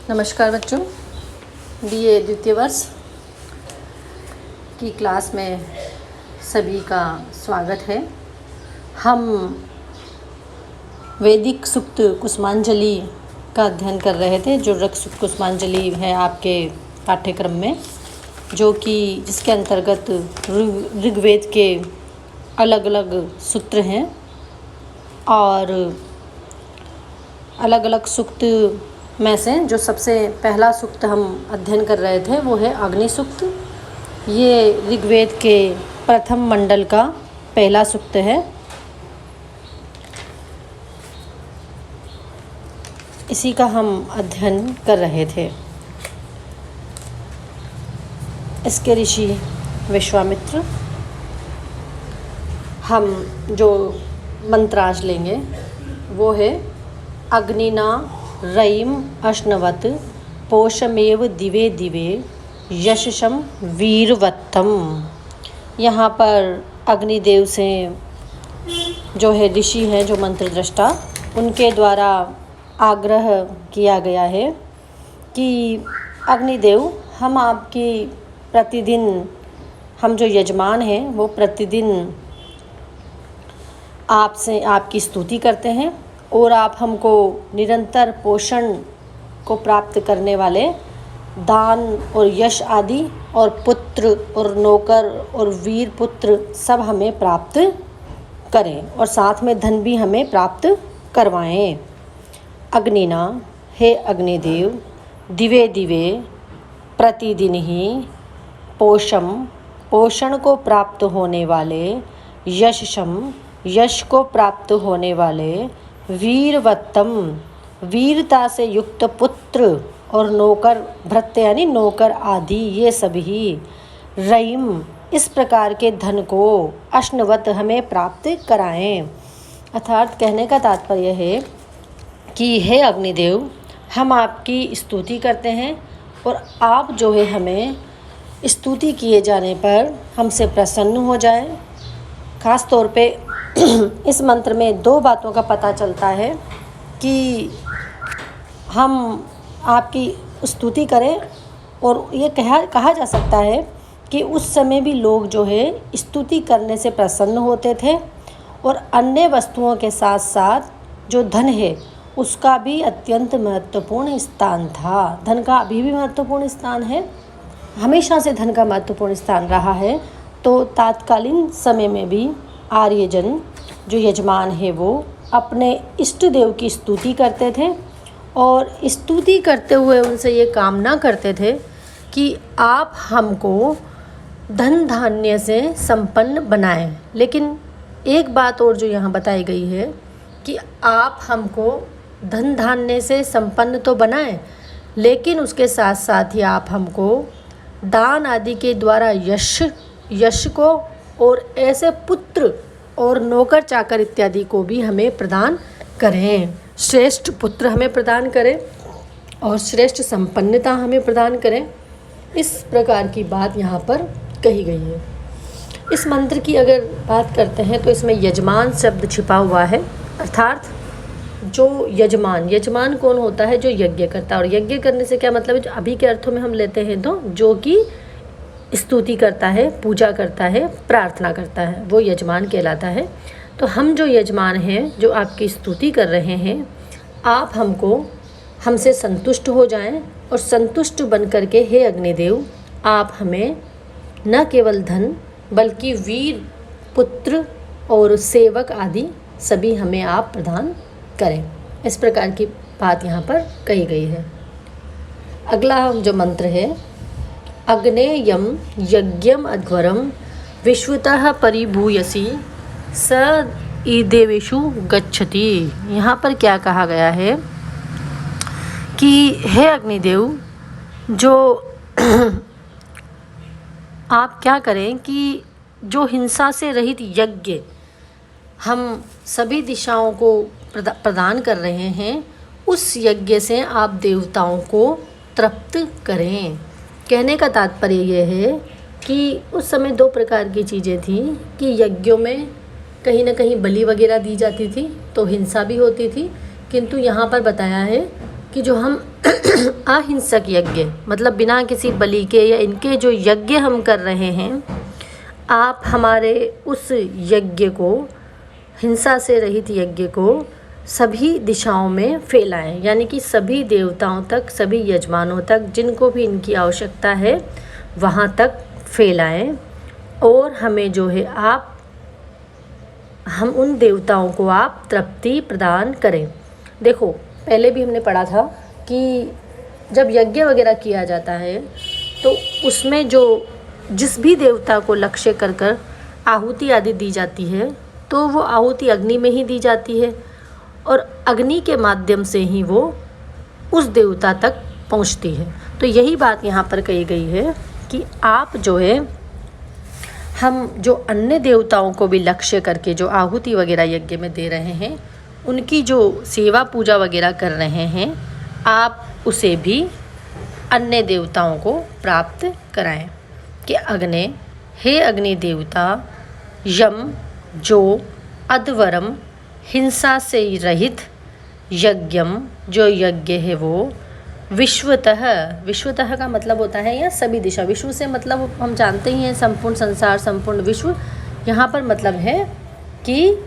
नमस्कार बच्चों, बीए द्वितीय वर्ष की क्लास में सभी का स्वागत है। हम वैदिक सूक्त कुसुमांजलि का अध्ययन कर रहे थे, जो रक सूक्त कुसुमांजलि है आपके पाठ्यक्रम में, जो कि जिसके अंतर्गत ऋग्वेद के अलग अलग सूत्र हैं और अलग अलग सूक्त में से जो सबसे पहला सूक्त हम अध्ययन कर रहे थे वो है अग्नि सूक्त। ये ऋग्वेद के प्रथम मंडल का पहला सूक्त है। इसी का हम अध्ययन कर रहे थे। इसके ऋषि विश्वामित्र। हम जो मंत्र आज लेंगे वो है अग्निना रयिम अश्नवत पोषमेव दिवे दिवे यशशम वीरवत्तम। यहाँ पर अग्निदेव से जो है ऋषि हैं, जो मंत्र दृष्टा, उनके द्वारा आग्रह किया गया है कि अग्निदेव, हम आपकी प्रतिदिन, हम जो यजमान हैं वो प्रतिदिन आपसे आपकी स्तुति करते हैं और आप हमको निरंतर पोषण को प्राप्त करने वाले दान और यश आदि और पुत्र और नौकर और वीर पुत्र सब हमें प्राप्त करें और साथ में धन भी हमें प्राप्त करवाएं। अग्निना, हे अग्निदेव, दिवे दिवे, प्रतिदिन ही, पोषण को प्राप्त होने वाले, यशशम, यश को प्राप्त होने वाले, वीरवत्तम, वीरता से युक्त पुत्र और नौकर, भृत्य यानी नौकर आदि, ये सभी, रयिम, इस प्रकार के धन को, अश्नवत, हमें प्राप्त कराएं। अर्थात कहने का तात्पर्य है कि हे अग्निदेव, हम आपकी स्तुति करते हैं और आप जो है हमें स्तुति किए जाने पर हमसे प्रसन्न हो जाए। ख़ास तौर पे इस मंत्र में दो बातों का पता चलता है कि हम आपकी स्तुति करें, और ये कहा जा सकता है कि उस समय भी लोग जो है स्तुति करने से प्रसन्न होते थे और अन्य वस्तुओं के साथ साथ जो धन है उसका भी अत्यंत महत्वपूर्ण स्थान था। धन का अभी भी महत्वपूर्ण स्थान है, हमेशा से धन का महत्वपूर्ण स्थान रहा है। तो तात्कालीन समय में भी आर्यजन जो यजमान है वो अपने इष्ट देव की स्तुति करते थे और स्तुति करते हुए उनसे ये कामना करते थे कि आप हमको धन धान्य से संपन्न बनाएं। लेकिन एक बात और जो यहाँ बताई गई है कि आप हमको धन धान्य से संपन्न तो बनाएं, लेकिन उसके साथ साथ ही आप हमको दान आदि के द्वारा यश को और ऐसे पुत्र और नौकर चाकर इत्यादि को भी हमें प्रदान करें। श्रेष्ठ पुत्र हमें प्रदान करें और श्रेष्ठ संपन्नता हमें प्रदान करें। इस प्रकार की बात यहाँ पर कही गई है। इस मंत्र की अगर बात करते हैं तो इसमें यजमान शब्द छिपा हुआ है। अर्थात जो यजमान कौन होता है? जो यज्ञ करता है। और यज्ञ करने से क्या मतलब है? जो अभी के अर्थों में हम लेते हैं तो जो कि स्तुति करता है, पूजा करता है, प्रार्थना करता है, वो यजमान कहलाता है। तो हम जो यजमान हैं, जो आपकी स्तुति कर रहे हैं, आप हमसे संतुष्ट हो जाएं और संतुष्ट बन करके हे अग्निदेव, आप हमें न केवल धन बल्कि वीर पुत्र और सेवक आदि सभी हमें आप प्रदान करें। इस प्रकार की बात यहाँ पर कही गई है। अगला जो मंत्र है, अग्नेयम यज्ञम अध्वरम विश्वतः परिभूयसी स ईदेवेषु गच्छति। यहाँ पर क्या कहा गया है कि हे अग्निदेव, जो आप क्या करें कि जो हिंसा से रहित यज्ञ हम सभी दिशाओं को प्रदान कर रहे हैं, उस यज्ञ से आप देवताओं को तृप्त करें। कहने का तात्पर्य यह है कि उस समय दो प्रकार की चीज़ें थी कि यज्ञों में कहीं ना कहीं बलि वगैरह दी जाती थी तो हिंसा भी होती थी, किंतु यहाँ पर बताया है कि जो हम अहिंसक यज्ञ मतलब बिना किसी बलि के या इनके जो यज्ञ हम कर रहे हैं, आप हमारे उस यज्ञ को, हिंसा से रहित यज्ञ को सभी दिशाओं में फैलाएं, यानी कि सभी देवताओं तक, सभी यजमानों तक, जिनको भी इनकी आवश्यकता है वहाँ तक फैलाएं। और हमें जो है हम उन देवताओं को आप तृप्ति प्रदान करें। देखो, पहले भी हमने पढ़ा था कि जब यज्ञ वगैरह किया जाता है तो उसमें जिस भी देवता को लक्ष्य कर आहुति आदि दी जाती है तो वो आहुति अग्नि में ही दी जाती है और अग्नि के माध्यम से ही वो उस देवता तक पहुंचती है। तो यही बात यहाँ पर कही गई है कि आप जो है, हम जो अन्य देवताओं को भी लक्ष्य करके जो आहुति वगैरह यज्ञ में दे रहे हैं, उनकी जो सेवा पूजा वगैरह कर रहे हैं, आप उसे भी अन्य देवताओं को प्राप्त कराएं कि हे अग्नि देवता, यम जो अध्वरम हिंसा से रहित यज्ञम जो यज्ञ है वो विश्वतः का मतलब होता है या सभी दिशा, विश्व से मतलब हम जानते ही हैं संपूर्ण संसार, संपूर्ण विश्व। यहाँ पर मतलब है कि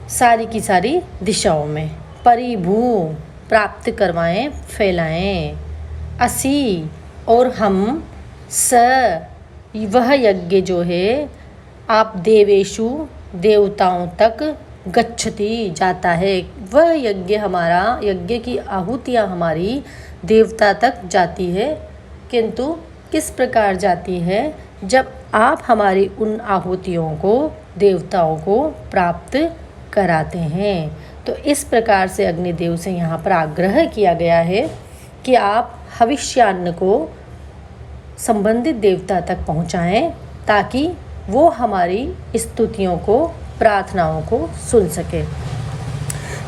सारी की सारी दिशाओं में परिभू प्राप्त करवाएं, फैलाएं। असी और हम वह यज्ञ जो है आप देवेशु देवताओं तक गच्छति जाता है, वह यज्ञ हमारा, यज्ञ की आहुतियाँ हमारी देवता तक जाती है। किंतु किस प्रकार जाती है? जब आप हमारी उन आहुतियों को देवताओं को प्राप्त कराते हैं। तो इस प्रकार से अग्निदेव से यहाँ पर आग्रह किया गया है कि आप हविष्यान्न को संबंधित देवता तक पहुँचाएं ताकि वो हमारी स्तुतियों को, प्रार्थनाओं को सुन सके।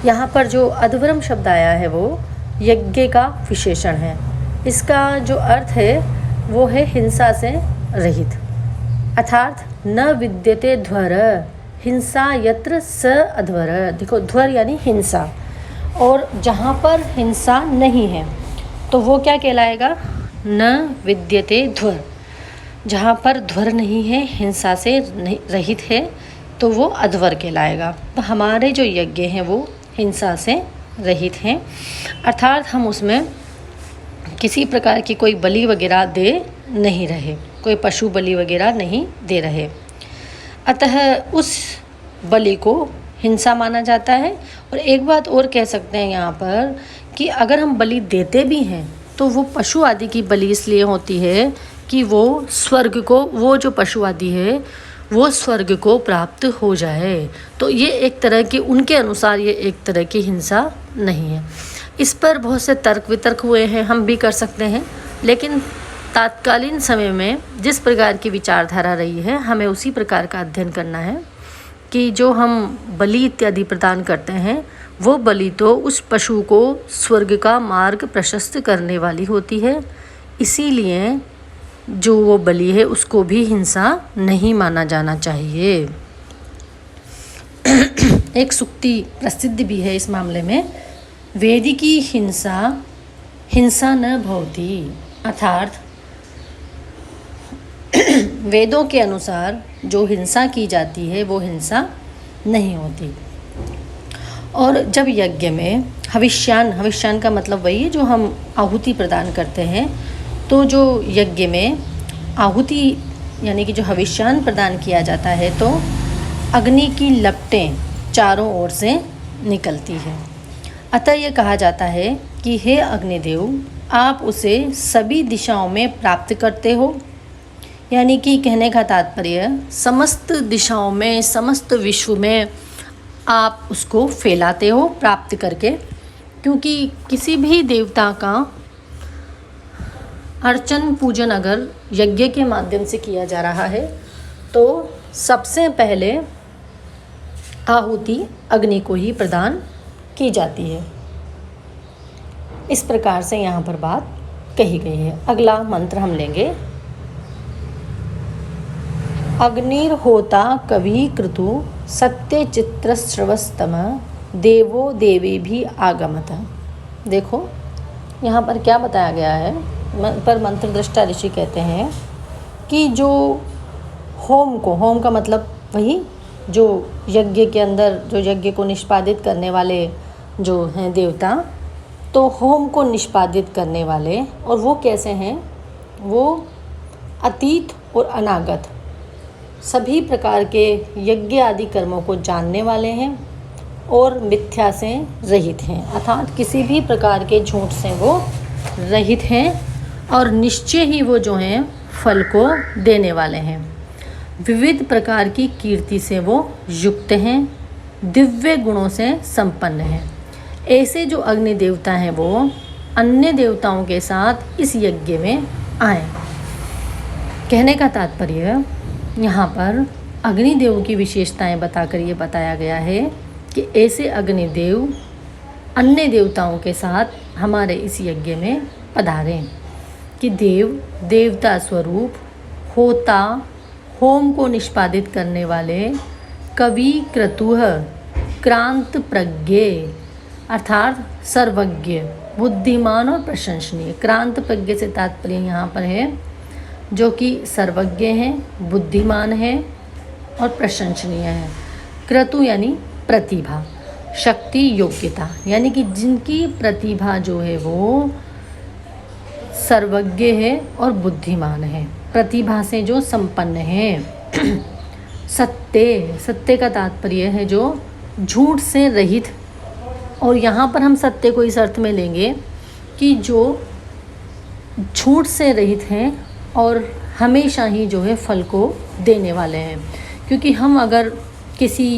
यहाँ पर जो अध्वरम शब्द आया है वो यज्ञ का विशेषण है। इसका जो अर्थ है वो है हिंसा से रहित, अर्थात न विद्यते ध्वर हिंसा यत्र स अध्वर। देखो, ध्वर यानी हिंसा, और जहाँ पर हिंसा नहीं है तो वो क्या कहलाएगा? न विद्यते ध्वर। जहाँ पर ध्वर नहीं है, हिंसा से रहित है, तो वो अध्वर कहलाएगा। तो हमारे जो यज्ञ हैं वो हिंसा से रहित हैं, अर्थात हम उसमें किसी प्रकार की कोई बलि वगैरह दे नहीं रहे, कोई पशु बलि वगैरह नहीं दे रहे। अतः उस बलि को हिंसा माना जाता है। और एक बात और कह सकते हैं यहाँ पर कि अगर हम बलि देते भी हैं तो वो पशु आदि की बलि इसलिए होती है कि वो स्वर्ग को, वो जो पशु आदि है वो स्वर्ग को प्राप्त हो जाए। तो ये एक तरह की, उनके अनुसार ये एक तरह की हिंसा नहीं है। इस पर बहुत से तर्क वितर्क हुए हैं, हम भी कर सकते हैं, लेकिन तात्कालीन समय में जिस प्रकार की विचारधारा रही है, हमें उसी प्रकार का अध्ययन करना है कि जो हम बलि इत्यादि प्रदान करते हैं वो बलि तो उस पशु को स्वर्ग का मार्ग प्रशस्त करने वाली होती है। इसीलिए जो वो बलि है उसको भी हिंसा नहीं माना जाना चाहिए। एक सूक्ति प्रसिद्ध भी है इस मामले में, वेदिकी हिंसा न भवति, अर्थात वेदों के अनुसार जो हिंसा की जाती है वो हिंसा नहीं होती। और जब यज्ञ में हविष्यान का मतलब वही है जो हम आहुति प्रदान करते हैं, तो जो यज्ञ में आहुति यानी कि जो हविष्यान प्रदान किया जाता है तो अग्नि की लपटें चारों ओर से निकलती है। अतः ये कहा जाता है कि हे अग्निदेव, आप उसे सभी दिशाओं में प्राप्त करते हो, यानी कि कहने का तात्पर्य समस्त दिशाओं में, समस्त विश्व में आप उसको फैलाते हो प्राप्त करके। क्योंकि किसी भी देवता का अर्चन पूजन अगर यज्ञ के माध्यम से किया जा रहा है तो सबसे पहले आहुति अग्नि को ही प्रदान की जाती है। इस प्रकार से यहाँ पर बात कही गई है। अगला मंत्र हम लेंगे। अग्निर्होता कवि क्रतु सत्य चित्र श्रवस्तम देवो देवे भी आगमत। देखो यहाँ पर क्या बताया गया है। पर मंत्रदृष्टा ऋषि कहते हैं कि जो होम का मतलब वही जो यज्ञ के अंदर जो यज्ञ को निष्पादित करने वाले जो हैं देवता, तो होम को निष्पादित करने वाले, और वो कैसे हैं, वो अतीत और अनागत सभी प्रकार के यज्ञ आदि कर्मों को जानने वाले हैं और मिथ्या से रहित हैं, अर्थात किसी भी प्रकार के झूठ से वो रहित हैं और निश्चय ही वो जो हैं फल को देने वाले हैं। विविध प्रकार की कीर्ति से वो युक्त हैं, दिव्य गुणों से संपन्न हैं। ऐसे जो अग्नि देवता हैं वो अन्य देवताओं के साथ इस यज्ञ में आए। कहने का तात्पर्य यहाँ पर अग्निदेव की विशेषताएं बताकर ये बताया गया है कि ऐसे अग्निदेव अन्य देवताओं के साथ हमारे इस यज्ञ में पधारें, कि देवता स्वरूप होता होम को निष्पादित करने वाले कवि क्रतुः क्रांत प्रज्ञ अर्थात सर्वज्ञ बुद्धिमान और प्रशंसनीय। क्रांत प्रज्ञ से तात्पर्य यहाँ पर है जो कि सर्वज्ञ हैं, बुद्धिमान हैं और प्रशंसनीय हैं। क्रतु यानी प्रतिभा, शक्ति, योग्यता, यानी कि जिनकी प्रतिभा जो है वो सर्वज्ञ है और बुद्धिमान है, प्रतिभा से जो संपन्न है। सत्य का तात्पर्य है जो झूठ से रहित, और यहाँ पर हम सत्य को इस अर्थ में लेंगे कि जो झूठ से रहित हैं और हमेशा ही जो है फल को देने वाले हैं। क्योंकि हम अगर किसी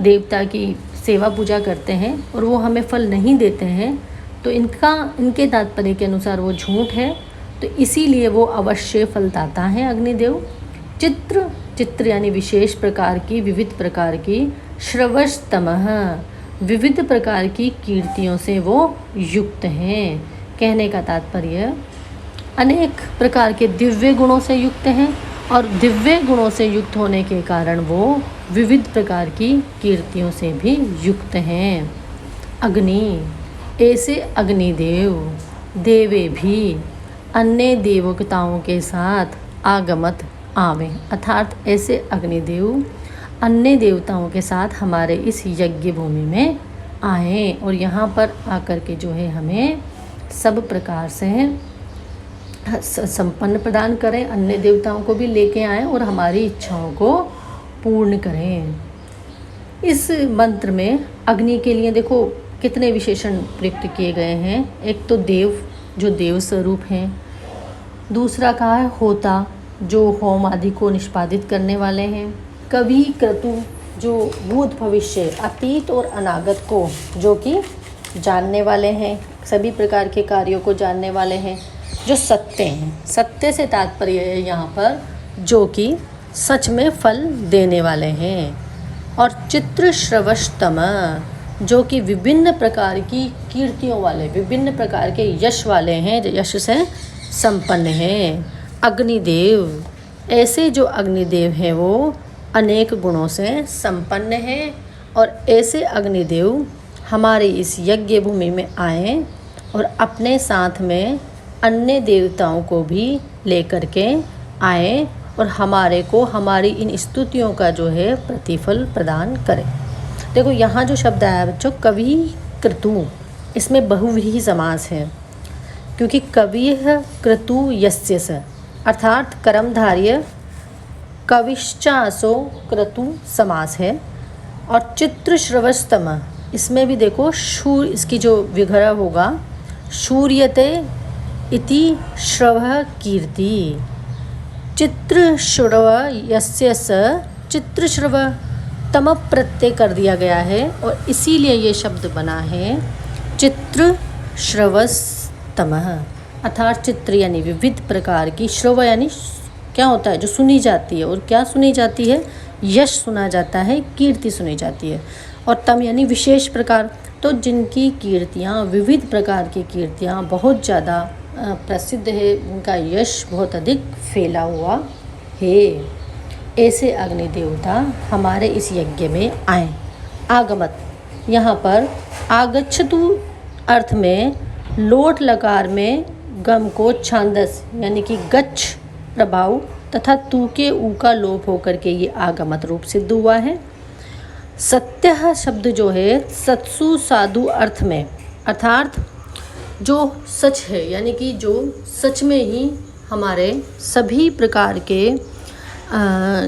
देवता की सेवा पूजा करते हैं और वो हमें फल नहीं देते हैं तो इनके तात्पर्य के अनुसार वो झूठ है, तो इसीलिए वो अवश्य फलदाता है अग्निदेव। चित्र यानी विशेष प्रकार की, विविध प्रकार की, श्रवस्तमः विविध प्रकार की कीर्तियों से वो युक्त हैं। कहने का तात्पर्य अनेक प्रकार के दिव्य गुणों से युक्त हैं और दिव्य गुणों से युक्त होने के कारण वो विविध प्रकार की कीर्तियों से भी युक्त हैं। अग्नि, ऐसे अग्निदेव देवे भी अन्य देवताओं के साथ आगमत आवें, अर्थात ऐसे अग्निदेव अन्य देवताओं के साथ हमारे इस यज्ञ भूमि में आएँ और यहाँ पर आकर के जो है हमें सब प्रकार से संपन्न प्रदान करें, अन्य देवताओं को भी लेके आएँ और हमारी इच्छाओं को पूर्ण करें। इस मंत्र में अग्नि के लिए देखो कितने विशेषण प्रयुक्त किए गए हैं। एक तो देव जो देव स्वरूप हैं, दूसरा कहा है होता जो होम आदि को निष्पादित करने वाले हैं, कवि क्रतु जो भूत भविष्य अतीत और अनागत को जो कि जानने वाले हैं, सभी प्रकार के कार्यों को जानने वाले हैं, जो सत्य हैं। सत्य से तात्पर्य है यहाँ पर जो कि सच में फल देने वाले हैं, और चित्र श्रवस्तम जो कि विभिन्न प्रकार की कीर्तियों वाले, विभिन्न प्रकार के यश वाले हैं, यश से संपन्न हैं। अग्निदेव, ऐसे जो अग्निदेव हैं वो अनेक गुणों से संपन्न हैं और ऐसे अग्निदेव हमारे इस यज्ञ भूमि में आएँ और अपने साथ में अन्य देवताओं को भी लेकर के आएँ और हमारे को हमारी इन स्तुतियों का जो है प्रतिफल प्रदान करें। देखो यहाँ जो शब्द आया बच्चों कवि क्रतु, इसमें बहुव्रीहि समास है, क्योंकि कवि क्रतु यस्य स अर्थात कर्मधार्य कविश्चासो क्रतु समास है। और चित्र श्रवस्तम, इसमें भी देखो शूर, इसकी जो विग्रह होगा शूर्यते इति श्रवः कीर्ति, चित्र श्रव यस्य स चित्र श्रव तम प्रत्यय कर दिया गया है और इसीलिए ये शब्द बना है चित्र श्रवस्तमः, अर्थात चित्र यानी विविध प्रकार की, श्रव यानी क्या होता है जो सुनी जाती है, और क्या सुनी जाती है, यश सुना जाता है, कीर्ति सुनी जाती है, और तम यानी विशेष प्रकार, तो जिनकी कीर्तियाँ, विविध प्रकार की कीर्तियाँ बहुत ज़्यादा प्रसिद्ध है, उनका यश बहुत अधिक फैला हुआ है, ऐसे अग्नि देवता हमारे इस यज्ञ में आए। आगमत, यहाँ पर आगच्छतु अर्थ में लोट लकार में गम को छांदस यानी कि गच्छ प्रभाव तथा तू के ऊ का लोप होकर के ये आगमत रूप सिद्ध हुआ है। सत्य शब्द जो है सत्सु साधु अर्थ में, अर्थात जो सच है यानी कि जो सच में ही हमारे सभी प्रकार के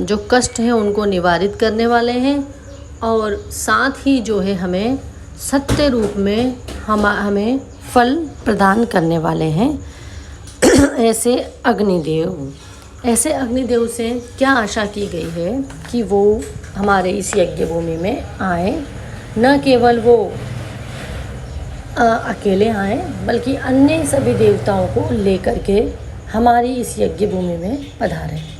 जो कष्ट हैं उनको निवारित करने वाले हैं और साथ ही जो है हमें सत्य रूप में हमें फल प्रदान करने वाले हैं। ऐसे अग्निदेव से क्या आशा की गई है कि वो हमारे इस यज्ञ भूमि में आए, न केवल वो अकेले आए बल्कि अन्य सभी देवताओं को लेकर के हमारी इस यज्ञ भूमि में पधारें।